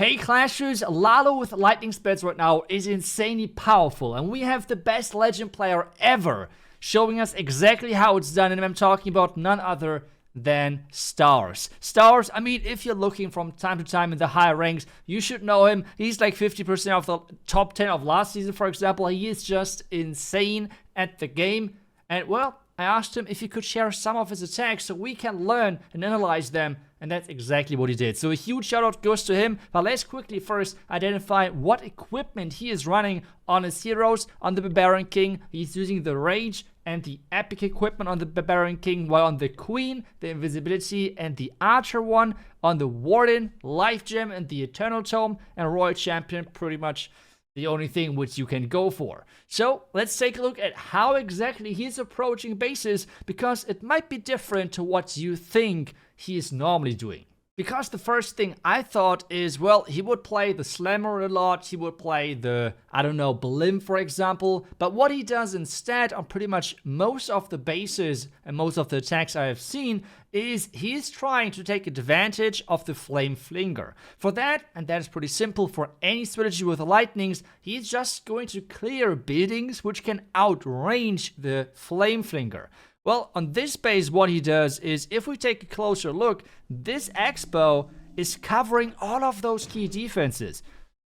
Hey Clashers, Lalo with lightning spells right now is insanely powerful, and we have the best legend player ever showing us exactly how it's done, and I'm talking about none other than Stars. Stars, I mean, if you're looking from time to time in the higher ranks, you should know him. He's like 50% of the top 10 of last season, for example. He is just insane at the game, and well, I asked him if he could share some of his attacks so we can learn and analyze them, and that's exactly what he did. So a huge shout out goes to him, but let's quickly first identify what equipment he is running on his heroes. On the Barbarian King, he's using the Rage and the Epic equipment on the Barbarian King, while on the Queen, the Invisibility and the Archer one. On the Warden, Life Gem and the Eternal Tome, and Royal Champion, pretty much the only thing which you can go for. So let's take a look at how exactly he's approaching bases, because it might be different to what you think he is normally doing. Because the first thing I thought is, well, he would play the Slammer a lot, he would play the, I don't know, Blim for example, but what he does instead on pretty much most of the bases and most of the attacks I have seen is he's trying to take advantage of the Flame Flinger. For that, and that is pretty simple for any strategy with the lightnings, he's just going to clear buildings which can outrange the Flame Flinger. Well, on this base, what he does is, if we take a closer look, this Expo is covering all of those key defenses.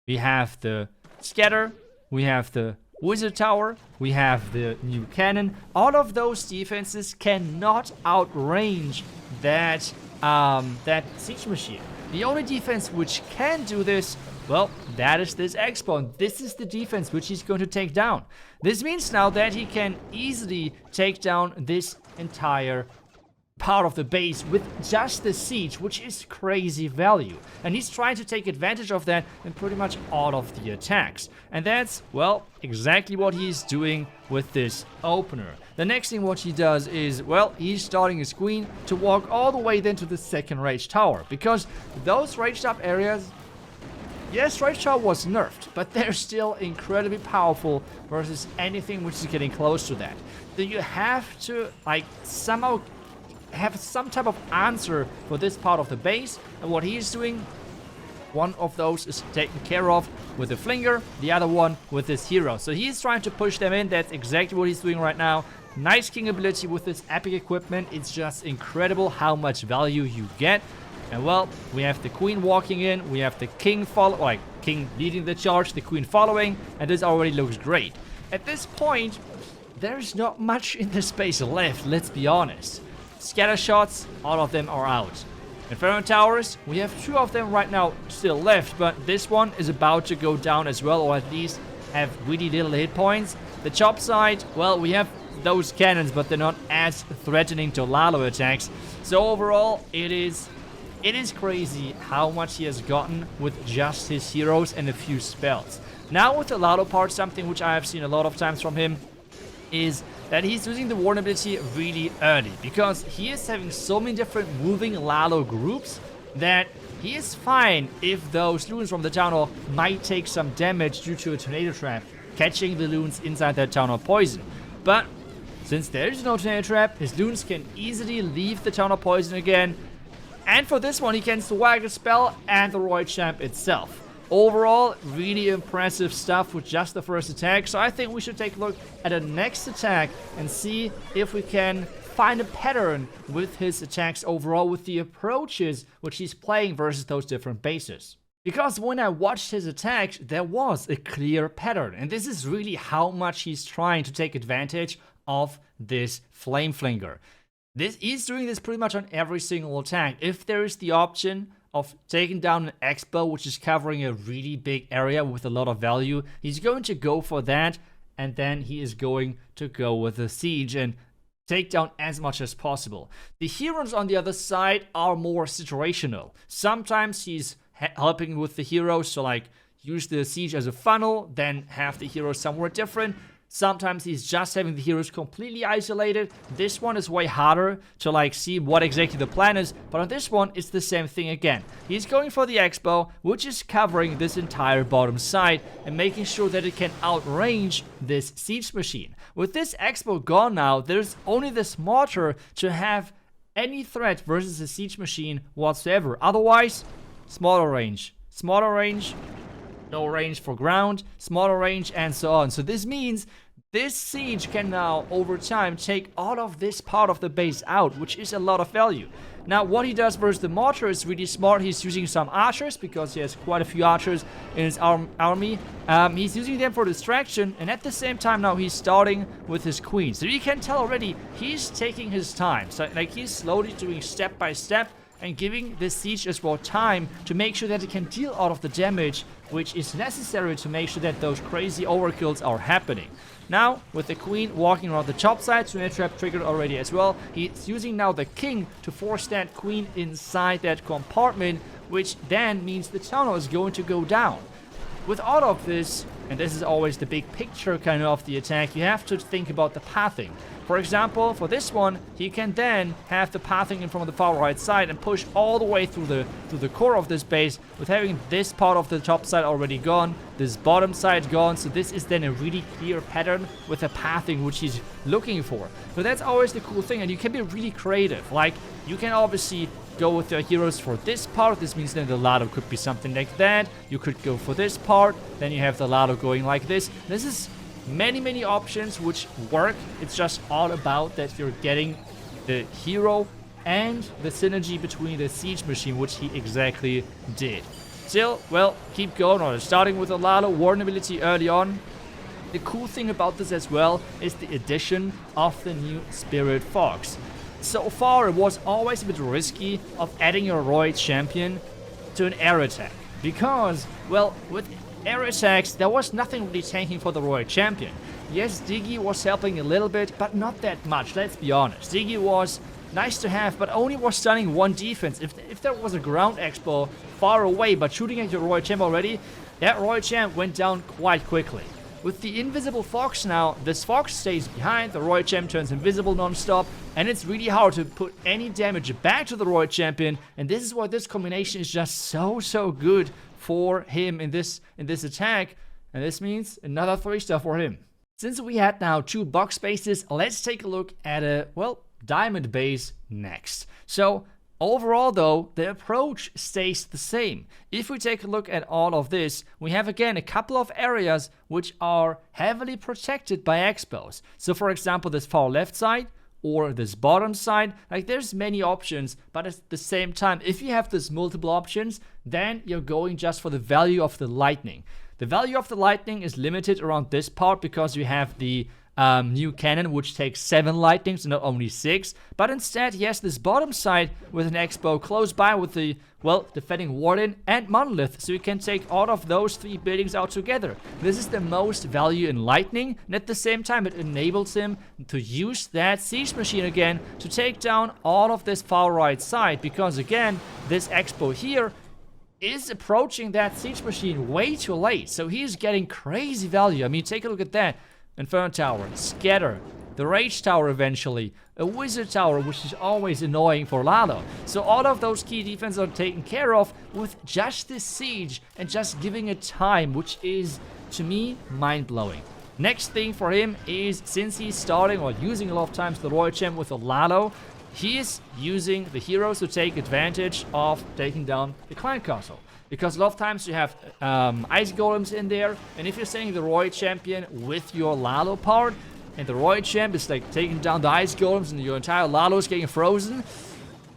We have the Scatter, we have the Wizard Tower, we have the new cannon. All of those defenses cannot outrange that Siege Machine. The only defense which can do this, well, that is this Expo, and this is the defense which he's going to take down. This means now that he can easily take down this entire part of the base with just the siege, which is crazy value. And he's trying to take advantage of that in pretty much all of the attacks. And that's, well, exactly what he's doing with this opener. The next thing what he does is, well, he's starting his Queen to walk all the way then to the second Rage Tower, because those raged up areas, yes, Rage Tower was nerfed, but they're still incredibly powerful versus anything which is getting close to that. So you have to, like, somehow have some type of answer for this part of the base, and what he's doing, one of those is taken care of with the Flinger, the other one with his hero. So he's trying to push them in. That's exactly what he's doing right now. Nice King ability with this epic equipment. It's just incredible how much value you get. And well, we have the Queen walking in, we have the King King leading the charge, the Queen following, and this already looks great. At this point, there's not much in the space left, let's be honest. Scatter shots, all of them are out. Inferno Towers, we have 2 of them right now still left, but this one is about to go down as well, or at least have really little hit points. The chop side, well, we have those cannons, but they're not as threatening to Lalo attacks. So overall, it is crazy how much he has gotten with just his heroes and a few spells. Now with the Lalo part, something which I have seen a lot of times from him is that he's using the Warden ability really early, because he is having so many different moving Lalo groups that he is fine if those loons from the Town Hall might take some damage due to a Tornado Trap, catching the loons inside that Town Hall poison. But since there is no Tornado Trap, his loons can easily leave the Town Hall poison again. And for this one, he can swag a spell and the Royal Champ itself. Overall, really impressive stuff with just the first attack. So I think we should take a look at the next attack and see if we can find a pattern with his attacks overall, with the approaches which he's playing versus those different bases. Because when I watched his attacks, there was a clear pattern. And this is really how much he's trying to take advantage of this Flame Flinger. He's doing this pretty much on every single attack. If there is the option of taking down an Expo, which is covering a really big area with a lot of value, he's going to go for that, and then he is going to go with the Siege and take down as much as possible. The heroes on the other side are more situational. Sometimes he's helping with the heroes, so like use the Siege as a funnel, then have the heroes somewhere different. Sometimes he's just having the heroes completely isolated. This one is way harder to like see what exactly the plan is, but on this one it's the same thing again. He's going for the Expo, which is covering this entire bottom side and making sure that it can outrange this Siege Machine. With this Expo gone now, there's only this mortar to have any threat versus a Siege Machine whatsoever. Otherwise, smaller range. smaller range, no range for ground, smaller range, and so on. So this means this siege can now, over time, take all of this part of the base out, which is a lot of value. Now, what he does versus the mortar is really smart. He's using some archers, because he has quite a few archers in his army. He's using them for distraction, and at the same time now he's starting with his queen. So you can tell already, he's taking his time. So, like, he's slowly doing step by step, and giving this siege as well time to make sure that it can deal all of the damage which is necessary to make sure that those crazy overkills are happening. Now, with the queen walking around the top side, tsunami trap triggered already as well, he's using now the king to force that queen inside that compartment, which then means the tunnel is going to go down. With all of this, and this is always the big picture kind of the attack, you have to think about the pathing. For example, for this one, he can then have the pathing in from the far right side and push all the way through the core of this base, with having this part of the top side already gone, this bottom side gone. So this is then a really clear pattern with the pathing which he's looking for. So that's always the cool thing, and you can be really creative. Like, you can obviously go with the heroes for this part. This means then the Lalo could be something like that. You could go for this part, then you have the Lalo going like this. This is many options which work. It's just all about that you're getting the hero and the synergy between the siege machine, which he exactly did. Still, well, keep going on. Starting with the Lalo warden ability early on. The cool thing about this as well is the addition of the new Spirit Fox. So far, it was always a bit risky of adding your Roy champion to an air attack, because, well, with air attacks, there was nothing really tanking for the Roy champion. Yes, Diggy was helping a little bit, but not that much, let's be honest. Diggy was nice to have, but only was stunning one defense. If there was a ground expo far away, but shooting at your Roy champ already, that Roy champ went down quite quickly. With the invisible Fox now, this Fox stays behind, the Roy champ turns invisible non-stop, and it's really hard to put any damage back to the Roy champion, and this is why this combination is just so good for him in this attack, and this means another 3-star for him. Since we had now 2 box bases, let's take a look at a, well, diamond base next. So, overall though, the approach stays the same. If we take a look at all of this, we have again a couple of areas which are heavily protected by expos. So for example, this far left side, or this bottom side, like there's many options, but at the same time, if you have this multiple options, then you're going just for the value of the lightning. The value of the lightning is limited around this part because you have the new cannon, which takes 7 lightnings and not only 6, but instead he has this bottom side with an expo close by with the, well, defending warden and monolith, so you can take all of those 3 buildings out together. This is the most value in lightning, and at the same time it enables him to use that siege machine again to take down all of this far right side, because again, this expo here is approaching that siege machine way too late, so he's getting crazy value. I mean, take a look at that. Inferno Tower, Scatter, the Rage Tower eventually, a Wizard Tower, which is always annoying for Lalo. So all of those key defenses are taken care of with just this siege and just giving it time, which is, to me, mind-blowing. Next thing for him is, since he's starting or using a lot of times the Royal Champ with a Lalo, he is using the heroes to take advantage of taking down the Clan Castle. Because a lot of times you have ice golems in there, and if you're sending the Roy champion with your Lalo part, and the Roy champ is like taking down the ice golems and your entire Lalo is getting frozen,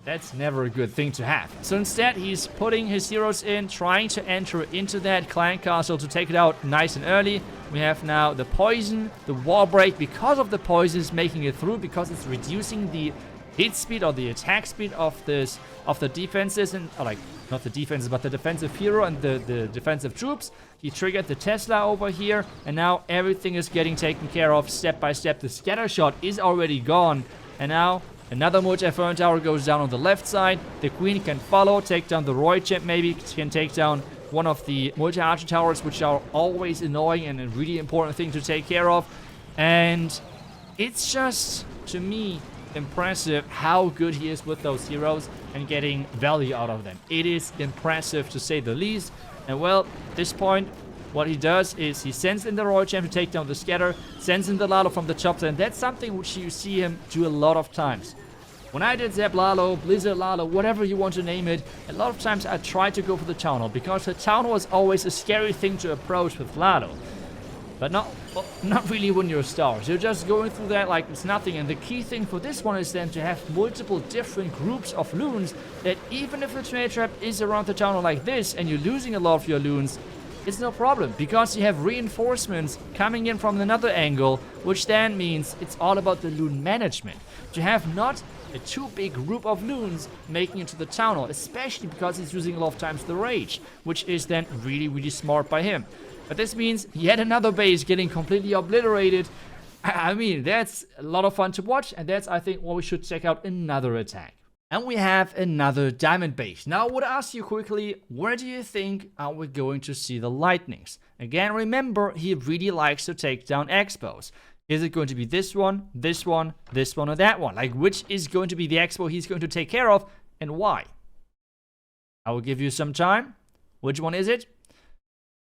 that's never a good thing to have. So instead, he's putting his heroes in, trying to enter into that clan castle to take it out nice and early. We have now the poison, the wall break, because of the poison is making it through, because it's reducing the hit speed or the attack speed of the defenses, and like not the defenses but the defensive hero and the defensive troops. He triggered the Tesla over here, and now everything is getting taken care of step by step. The scatter shot is already gone, and now another multi-inferno tower goes down on the left side. The queen can follow, take down the Roy champ, maybe can take down one of the multi-archer towers, which are always annoying and a really important thing to take care of. And it's just, to me, impressive how good he is with those heroes and getting value out of them. It is impressive to say the least. And well, at this point, what he does is he sends in the Royal Champ to take down the scatter, sends in the Lalo from the top side, and that's something which you see him do a lot of times. When I did ZAP LALO, Blizzard LALO, whatever you want to name it, a lot of times I tried to go for the Town Hall because the Town Hall is always a scary thing to approach with LALO. But not really when you're stars. You're just going through that like it's nothing. And the key thing for this one is then to have multiple different groups of loons that even if the tornado trap is around the Town Hall like this and you're losing a lot of your loons, it's no problem because you have reinforcements coming in from another angle, which then means it's all about the loon management. To have not a too big group of loons making it to the Town Hall, especially because he's using a lot of times the Rage, which is then really smart by him. But this means yet another base getting completely obliterated. I mean, that's a lot of fun to watch, and that's, I think, why we should check out another attack. And we have another diamond base. Now I would ask you quickly, where do you think are we going to see the lightnings? Again, remember, he really likes to take down expos. Is it going to be this one, this one, this one, or that one? Like, which is going to be the expo he's going to take care of, and why? I will give you some time. Which one is it?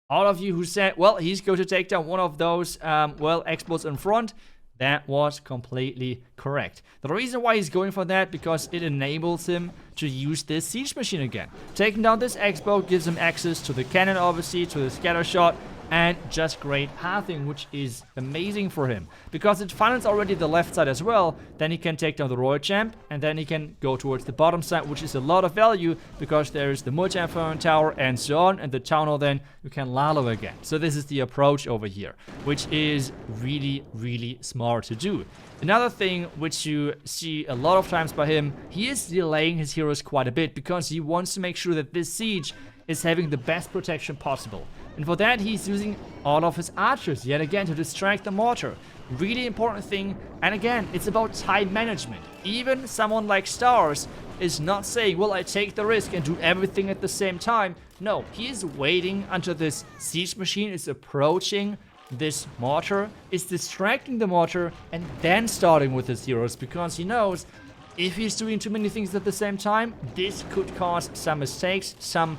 All of you who said, well, he's going to take down one of those, expos in front, that was completely correct. The reason why he's going for that, because it enables him to use this siege machine again. Taking down this expo gives him access to the cannon, obviously, to the scatter shot, and just great pathing, which is amazing for him. Because it funnels already the left side as well, then he can take down the Royal Champ, and then he can go towards the bottom side, which is a lot of value, because there's the multi-inferno tower and so on, and the Town Hall then you can Lalo again. So this is the approach over here, which is really smart to do. Another thing which you see a lot of times by him, he is delaying his heroes quite a bit, because he wants to make sure that this siege is having the best protection possible. And for that, he's using all of his archers, yet again, to distract the mortar. Really important thing, and again, it's about time management. Even someone like Stars is not saying, well, I take the risk and do everything at the same time. No, he is waiting until this siege machine is approaching this mortar, is distracting the mortar, and then starting with his heroes, because he knows if he's doing too many things at the same time, this could cause some mistakes, some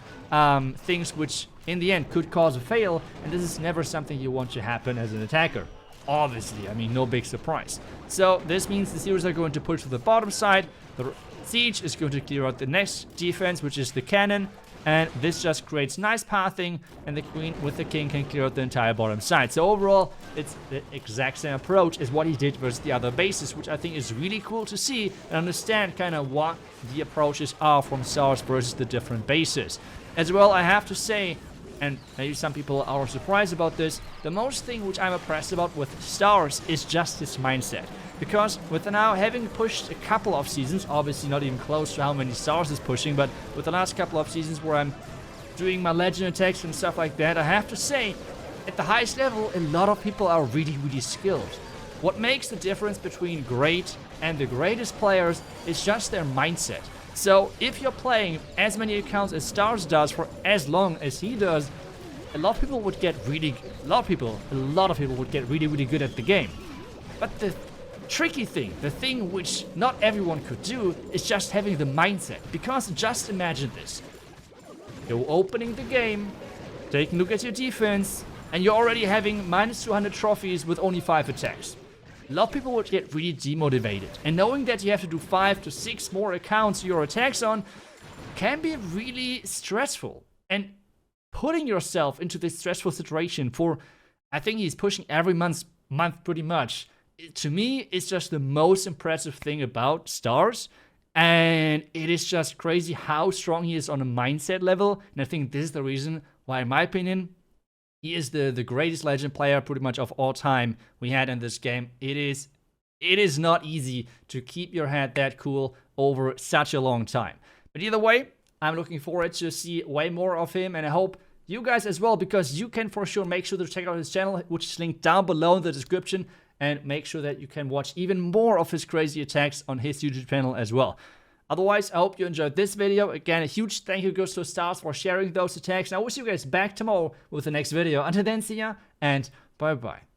things which in the end could cause a fail, and this is never something you want to happen as an attacker. Obviously, I mean, no big surprise. So this means the heroes are going to push to the bottom side, the siege is going to clear out the next defense, which is the cannon, and this just creates nice pathing, and the queen with the king can clear out the entire bottom side. So overall, it's the exact same approach as what he did versus the other bases, which I think is really cool to see and understand kind of what the approaches are from Stars versus the different bases. As well, I have to say, and maybe some people are surprised about this, the most thing which I'm impressed about with Stars is just his mindset. Because with now having pushed a couple of seasons, obviously not even close to how many Stars is pushing, but with the last couple of seasons where I'm doing my legend attacks and stuff like that, I have to say, at the highest level, a lot of people are really skilled. What makes the difference between great and the greatest players is just their mindset. So if you're playing as many accounts as Stars does for as long as he does, a lot of people would get really good at the game. But the tricky thing, the thing which not everyone could do, is just having the mindset. Because just imagine this. You're opening the game, taking a look at your defense, and you're already having minus 200 trophies with only 5 attacks. A lot of people would get really demotivated. And knowing that you have to do 5 to 6 more accounts your attacks on can be really stressful. And putting yourself into this stressful situation for, I think he's pushing every month pretty much. To me, it's just the most impressive thing about Stars. And it is just crazy how strong he is on a mindset level. And I think this is the reason why, in my opinion, he is the greatest legend player pretty much of all time we had in this game. It is not easy to keep your head that cool over such a long time. But either way, I'm looking forward to see way more of him, and I hope you guys as well, because you can for sure make sure to check out his channel, which is linked down below in the description, and make sure that you can watch even more of his crazy attacks on his YouTube channel as well. Otherwise, I hope you enjoyed this video. Again, a huge thank you goes to Stars for sharing those attacks. And I will see you guys back tomorrow with the next video. Until then, see ya, and bye-bye.